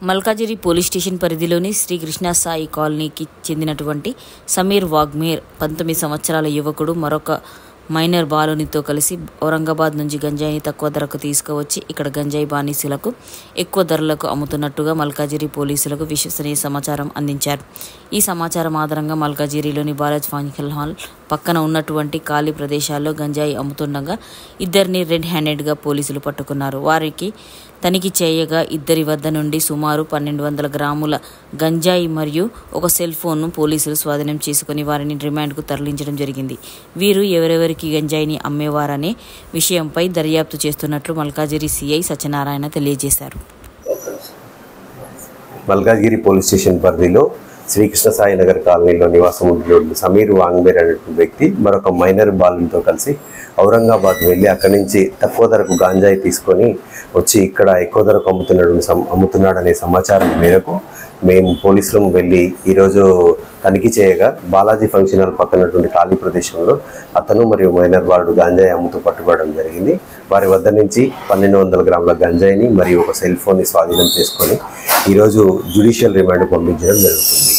Malkajgiri police station పరిధిలోని శ్రీకృష్ణ సాయి కాలనీకి చెందినటువంటి సమీర్ వాగ్మేర్ 19 సంవత్సరాల యువకుడు మరొక మైనర్ బాలునితో కలిసి ఔరంగాబాద్ నుంచి గంజాయిని తక్కువ ధరకు తీసుకువచ్చి ఇక్కడ గంజాయి బానిసలకు ఎక్కువ ధరలకు అమ్ముతున్నట్టుగా మల్కాజిగిరి పోలీసులకు విశ్వసనీయ సమాచారం అందించారు. ఈ సమాచారం ఆధారంగా మల్కాజిగిరిలోని బాలాజ్ ఫంక్షన్ హాల్ పక్కన ఉన్నటువంటి ఖాళీ ప్రదేశాల్లో గంజాయి అమ్ముతుండగా ఇద్దరిని రెడ్ హ్యాండెడ్గా పోలీసులు పట్టుకున్నారు. వారికి తనిఖీ చేయగా ఇద్దరి వద్ద నుండి సుమారు 1200 గ్రాముల గంజాయి మరియు ఒక సెల్ ఫోన్ను పోలీసులు స్వాధీనం చేసుకుని వారిని రిమాండ్కు తరలించడం జరిగింది. వీరు ఎవరెవరికి గంజాయిని అమ్మేవారనే విషయంపై దర్యాప్తు చేస్తున్నట్లు మల్కాజిగిరి సిఐ సత్యనారాయణ తెలియజేశారు. మల్కాజిగిరి పోలీస్ స్టేషన్ పరిధిలో శ్రీకృష్ణ సాయి నగర్ కాలనీలో నివాసం ఉంటున్న సమీర్ వాంగ్మేర్ అనేటువంటి వ్యక్తి మరొక మైనర్ బాలునితో కలిసి ఔరంగాబాద్ వెళ్ళి అక్కడి నుంచి తక్కువ ధరకు గాంజాయి తీసుకొని వచ్చి ఇక్కడ ఎక్కువ ధరకు అమ్ముతున్నాడనే సమాచారం మేరకు మేము పోలీసులు వెళ్ళి ఈరోజు తనిఖీ చేయగా బాలాజీ ఫంక్షన్ హాల్ పక్కనటువంటి ఖాళీ ప్రదేశంలో అతను మరియు మైనర్ బాలుడు గాంజాయి అమ్ముతూ పట్టుకోవడం జరిగింది. వారి వద్ద నుంచి 1200 గ్రాముల గంజాయిని మరియు ఒక సెల్ ఫోన్ని స్వాధీనం చేసుకొని ఈరోజు జ్యుడిషియల్ రిమాండ్ పంపించడం జరుగుతుంది.